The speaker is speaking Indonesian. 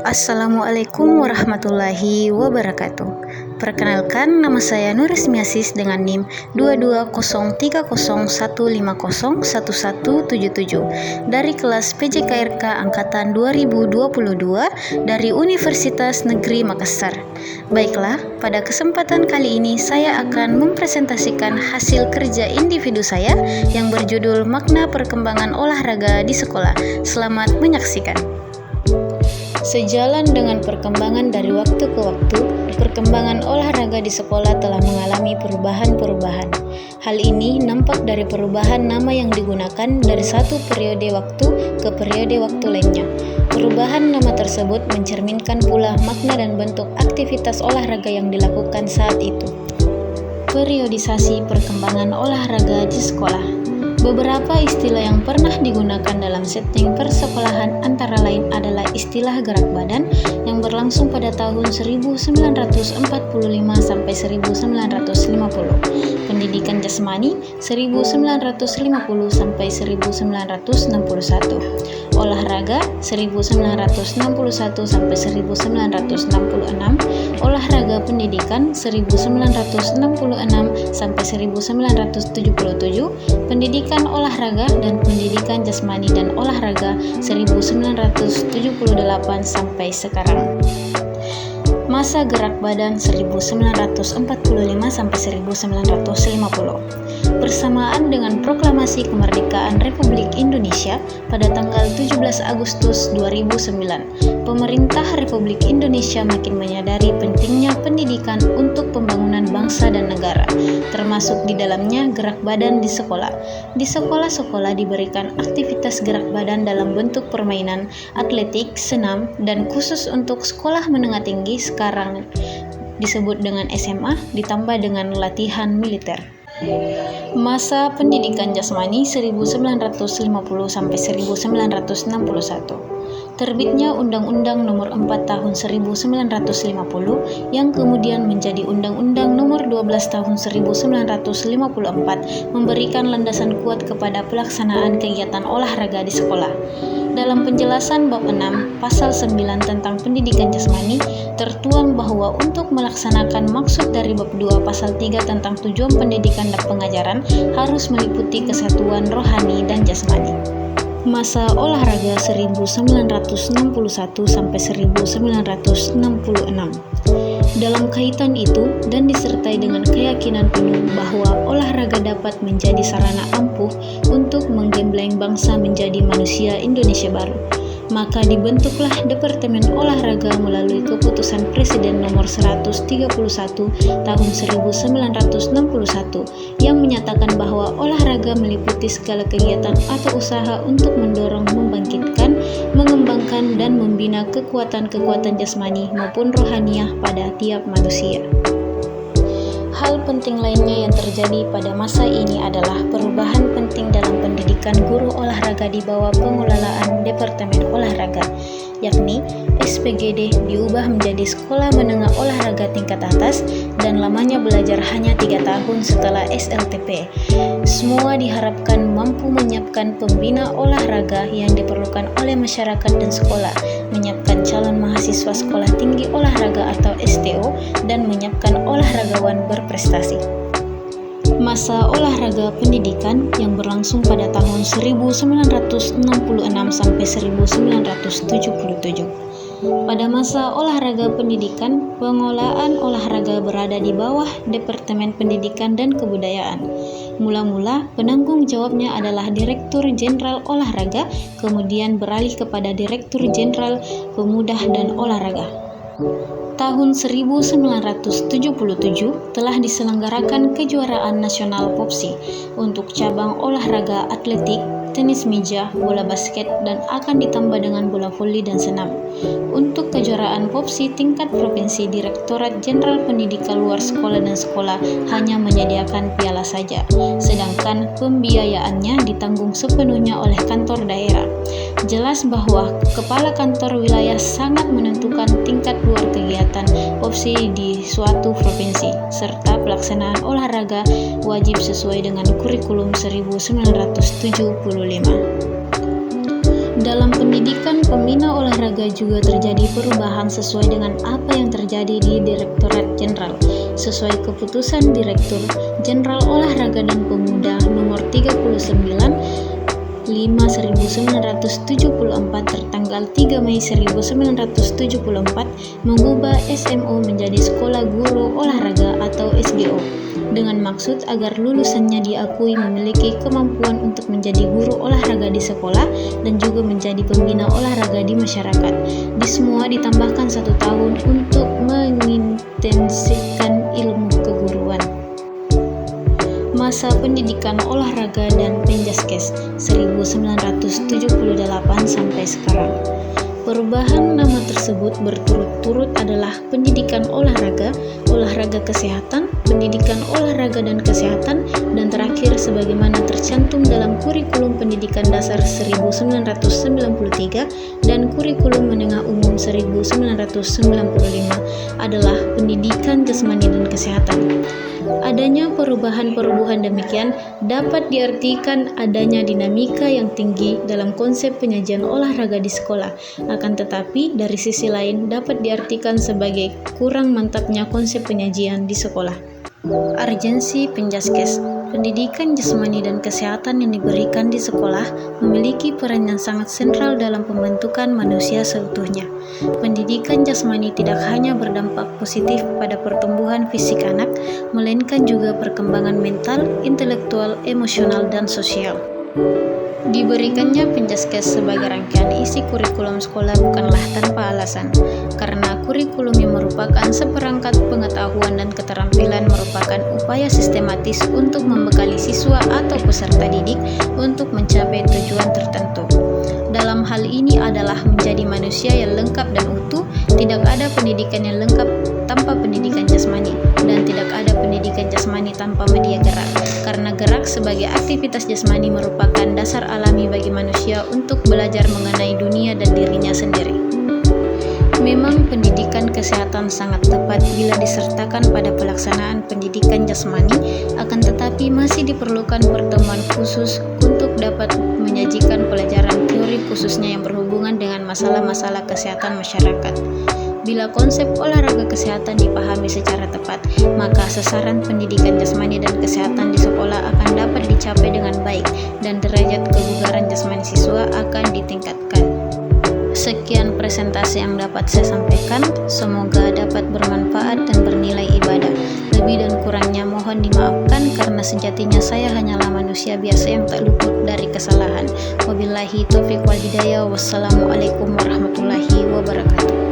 Assalamualaikum warahmatullahi wabarakatuh. Perkenalkan, nama saya Nurismiasis dengan NIM 2203015011177 dari kelas PJKRK Angkatan 2022 dari Universitas Negeri Makassar. Baiklah, pada kesempatan kali ini saya akan mempresentasikan hasil kerja individu saya yang berjudul Makna Perkembangan Olahraga di Sekolah. Selamat menyaksikan. Sejalan dengan perkembangan dari waktu ke waktu, perkembangan olahraga di sekolah telah mengalami perubahan-perubahan. Hal ini nampak dari perubahan nama yang digunakan dari satu periode waktu ke periode waktu lainnya. Perubahan nama tersebut mencerminkan pula makna dan bentuk aktivitas olahraga yang dilakukan saat itu. Periodisasi perkembangan olahraga di sekolah. Beberapa istilah yang pernah digunakan dalam setting persekolahan antara lain adalah istilah gerak badan yang berlangsung pada tahun 1945 sampai 1950, pendidikan jasmani 1950 sampai 1961, olahraga 1961 sampai 1966, olahraga pendidikan 1966 sampai 1977, pendidikan olahraga dan pendidikan jasmani dan olahraga 1978 sampai sekarang. Masa gerak badan 1945 sampai 1950. Bersamaan dengan proklamasi kemerdekaan Republik Indonesia pada tanggal 17 Agustus 2009, pemerintah Republik Indonesia makin menyadari pentingnya pendidikan untuk pembangunan bangsa dan negara, termasuk di dalamnya gerak badan di sekolah. Di sekolah-sekolah diberikan aktivitas gerak badan dalam bentuk permainan, atletik, senam, dan khusus untuk sekolah menengah tinggi sekarang disebut dengan SMA, ditambah dengan latihan militer. Masa pendidikan jasmani 1950 sampai 1961. Terbitnya Undang-Undang Nomor 4 Tahun 1950 yang kemudian menjadi Undang-Undang Nomor 12 Tahun 1954 memberikan landasan kuat kepada pelaksanaan kegiatan olahraga di sekolah. Dalam penjelasan bab 6 pasal 9 tentang pendidikan jasmani tertuang bahwa untuk melaksanakan maksud dari bab 2 pasal 3 tentang tujuan pendidikan dan pengajaran harus meliputi kesatuan rohani dan jasmani. Masa olahraga 1961 sampai 1966. Dalam kaitan itu dan disertai dengan keyakinan penuh bahwa olahraga dapat menjadi sarana ampuh untuk menggembleng bangsa menjadi manusia Indonesia baru, maka dibentuklah Departemen Olahraga melalui keputusan Presiden nomor 131 tahun 1961 yang menyatakan bahwa olahraga meliputi segala kegiatan atau usaha untuk mendorong, membangkitkan, mengembangkan, dan membina kekuatan-kekuatan jasmani maupun rohaniah pada tiap manusia. Hal penting lainnya yang terjadi pada masa ini adalah perubahan penting dalam pendidikan guru olahraga di bawah pengelolaan Departemen Olahraga, yakni SPGD diubah menjadi Sekolah Menengah Olahraga Tingkat Atas dan lamanya belajar hanya 3 tahun setelah SLTP. Semua diharapkan mampu menyiapkan pembina olahraga yang diperlukan oleh masyarakat dan sekolah, menyiapkan calon mahasiswa sekolah tinggi olahraga atau STO, dan menyiapkan olahragawan berprestasi. Masa olahraga pendidikan yang berlangsung pada tahun 1966 sampai 1977. Pada masa olahraga pendidikan, pengelolaan olahraga berada di bawah Departemen Pendidikan dan Kebudayaan. Mula-mula penanggung jawabnya adalah Direktur Jenderal Olahraga, kemudian beralih kepada Direktur Jenderal Pemuda dan Olahraga. Tahun 1977 telah diselenggarakan kejuaraan nasional POPSI untuk cabang olahraga atletik, tenis meja, bola basket, dan akan ditambah dengan bola voli dan senam. Untuk kejuaraan POPSI tingkat provinsi, Direktorat Jenderal Pendidikan Luar Sekolah dan Sekolah hanya menyediakan piala saja, sedangkan pembiayaannya ditanggung sepenuhnya oleh kantor daerah. Jelas bahwa kepala kantor wilayah sangat menentukan tingkat luar kegiatan POPSI di suatu provinsi, serta pelaksanaan olahraga wajib sesuai dengan kurikulum 1975. Dalam pendidikan pembina olahraga juga terjadi perubahan sesuai dengan apa yang terjadi di Direktorat Jenderal. Sesuai keputusan Direktur Jenderal Olahraga dan Pemuda nomor 39/1974 tertanggal 3 Mei 1974 mengubah SMO menjadi Sekolah Guru Olahraga atau SGO dengan maksud agar lulusannya diakui memiliki kemampuan untuk menjadi guru olahraga di sekolah dan juga menjadi pembina olahraga di masyarakat. Di semua ditambahkan 1 tahun untuk mengintensifkan ilmu keguruan. Masa pendidikan olahraga dan Penjaskes 1978 sampai sekarang. Perubahan nama tersebut berturut-turut adalah pendidikan olahraga, olahraga kesehatan, pendidikan olahraga dan kesehatan, dan terakhir sebagaimana tercantum dalam Kurikulum Pendidikan Dasar 1993 dan Kurikulum Menengah Umum 1995 adalah pendidikan jasmani dan kesehatan. Adanya perubahan-perubahan demikian dapat diartikan adanya dinamika yang tinggi dalam konsep penyajian olahraga di sekolah. Akan tetapi, dari sisi lain dapat diartikan sebagai kurang mantapnya konsep penyajian di sekolah. Urgensi Penjaskes. Pendidikan jasmani dan kesehatan yang diberikan di sekolah memiliki peran yang sangat sentral dalam pembentukan manusia seutuhnya. Pendidikan jasmani tidak hanya berdampak positif pada pertumbuhan fisik anak, melainkan juga perkembangan mental, intelektual, emosional, dan sosial. Diberikannya Penjaskes sebagai rangkaian isi kurikulum sekolah bukanlah tanpa alasan, karena kurikulum yang merupakan seperangkat pengetahuan dan keterampilan merupakan upaya sistematis untuk membekali siswa atau peserta didik untuk mencapai tujuan tertentu. Dalam hal ini adalah menjadi manusia yang lengkap dan utuh. Tidak ada pendidikan yang lengkap tanpa pendidikan jasmani, dan tidak ada pendidikan jasmani tanpa media gerak, karena gerak sebagai aktivitas jasmani merupakan dasar alami bagi manusia untuk belajar mengenai dunia dan dirinya sendiri. Memang pendidikan kesehatan sangat tepat bila disertakan pada pelaksanaan pendidikan jasmani, akan tetapi masih diperlukan pertemuan khusus untuk dapat menyajikan pelajaran teori khususnya yang berhubungan dengan masalah-masalah kesehatan masyarakat. Bila konsep olahraga kesehatan dipahami secara tepat, maka sasaran pendidikan jasmani dan kesehatan di sekolah akan dapat dicapai dengan baik dan derajat kebugaran jasmani siswa akan ditingkatkan. Sekian presentasi yang dapat saya sampaikan, semoga dapat bermanfaat dan bernilai ibadah. Lebih dan kurangnya mohon dimaafkan karena sejatinya saya hanyalah manusia biasa yang tak luput dari kesalahan. Wabillahi taufiq wal hidayah. Wassalamualaikum warahmatullahi wabarakatuh.